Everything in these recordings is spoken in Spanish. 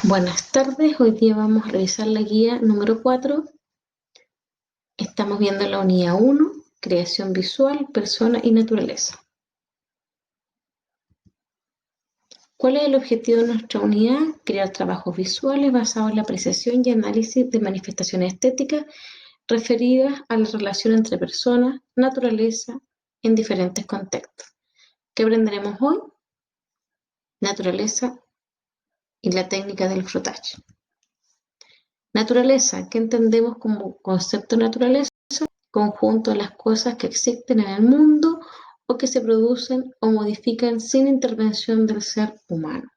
Buenas tardes, hoy día vamos a revisar la guía número 4. Estamos viendo la unidad 1, creación visual, persona y naturaleza. ¿Cuál es el objetivo de nuestra unidad? Crear trabajos visuales basados en la apreciación y análisis de manifestaciones estéticas referidas a la relación entre personas, naturaleza, en diferentes contextos. ¿Qué aprenderemos hoy? Naturaleza y la técnica del frottage. Naturaleza, ¿qué entendemos como concepto de naturaleza? Conjunto de las cosas que existen en el mundo o que se producen o modifican sin intervención del ser humano.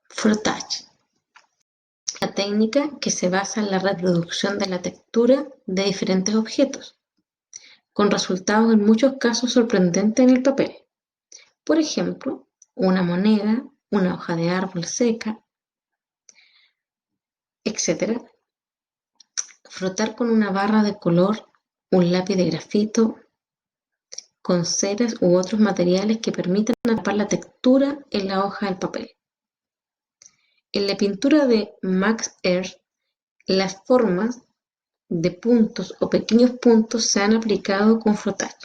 Frottage, la técnica que se basa en la reproducción de la textura de diferentes objetos, con resultados en muchos casos sorprendentes en el papel. Por ejemplo, una moneda, una hoja de árbol seca, etc. Frotar con una barra de color, un lápiz de grafito, con ceras u otros materiales que permitan atrapar la textura en la hoja del papel. En la pintura de Max Ernst, las formas de puntos o pequeños puntos se han aplicado con frottage,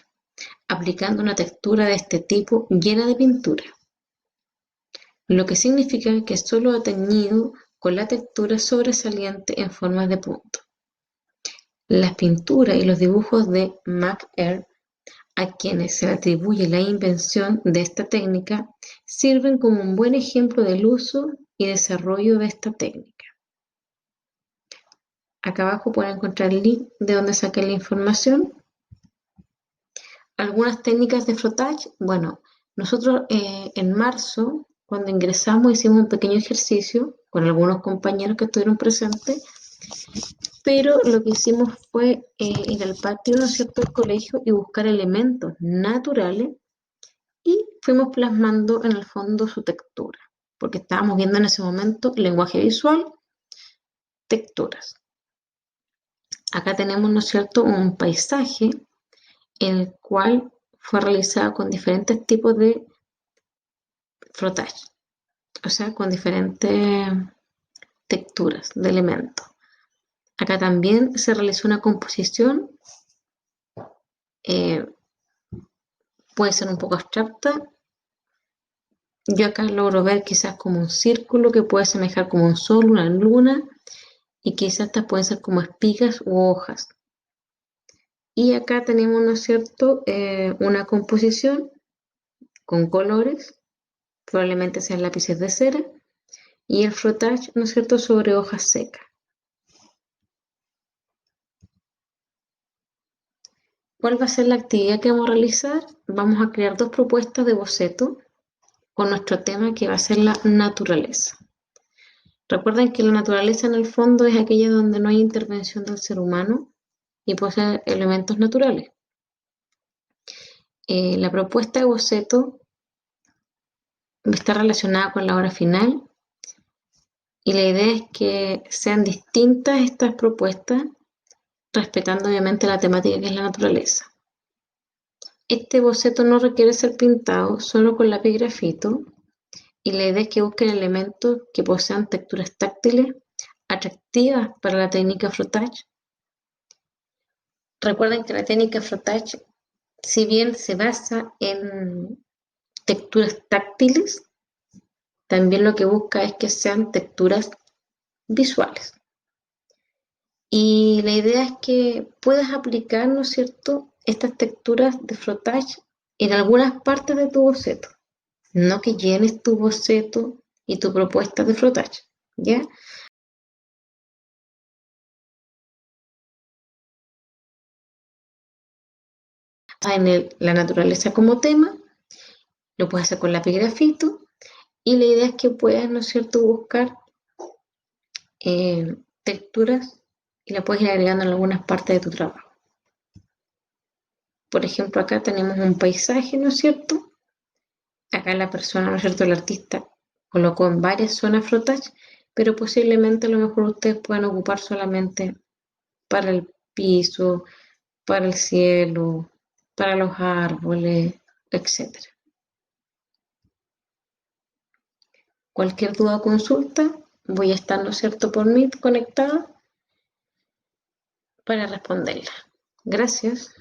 aplicando una textura de este tipo llena de pintura, lo que significa que solo ha teñido con la textura sobresaliente en forma de punto. Las pinturas y los dibujos de Max Ernst, a quienes se le atribuye la invención de esta técnica, sirven como un buen ejemplo del uso y desarrollo de esta técnica. Acá abajo pueden encontrar el link de donde saqué la información. Algunas técnicas de frottage. Bueno, nosotros en marzo, cuando ingresamos, hicimos un pequeño ejercicio con algunos compañeros que estuvieron presentes, pero lo que hicimos fue ir al patio, ¿no es cierto?, del colegio y buscar elementos naturales y fuimos plasmando en el fondo su textura, porque estábamos viendo en ese momento lenguaje visual, texturas. Acá tenemos, ¿no es cierto?, un paisaje en el cual fue realizado con diferentes tipos de frottage, o sea, con diferentes texturas de elementos. Acá también se realizó una composición, puede ser un poco abstracta. Yo acá logro ver quizás como un círculo que puede semejar como un sol, una luna, y quizás estas pueden ser como espigas u hojas. Y acá tenemos, ¿no es cierto?, una composición con colores, probablemente sean lápices de cera, y el frottage, ¿no es cierto?, sobre hojas secas. ¿Cuál va a ser la actividad que vamos a realizar? Vamos a crear dos propuestas de boceto con nuestro tema que va a ser la naturaleza. Recuerden que la naturaleza en el fondo es aquella donde no hay intervención del ser humano y posee elementos naturales. La propuesta de boceto está relacionada con la obra final y la idea es que sean distintas estas propuestas, respetando obviamente la temática que es la naturaleza. Este boceto no requiere ser pintado solo con lápiz y grafito, y la idea es que busquen elementos que posean texturas táctiles atractivas para la técnica frottage. Recuerden que la técnica frottage, si bien se basa en texturas táctiles, también lo que busca es que sean texturas visuales. Y la idea es que puedas aplicar, ¿no es cierto?, estas texturas de frottage en algunas partes de tu boceto. No que llenes tu boceto y tu propuesta de frottage, ¿ya? En la naturaleza como tema, lo puedes hacer con lápiz y grafito, y la idea es que puedas, ¿no es cierto?, buscar texturas y la puedes ir agregando en algunas partes de tu trabajo. Por ejemplo, acá tenemos un paisaje, ¿no es cierto? Acá la persona, ¿no es cierto?, el artista colocó en varias zonas frottage, pero posiblemente a lo mejor ustedes puedan ocupar solamente para el piso, para el cielo, para los árboles, etc. Cualquier duda o consulta, voy a estar, ¿no es cierto?, por Meet conectada para responderla. Gracias.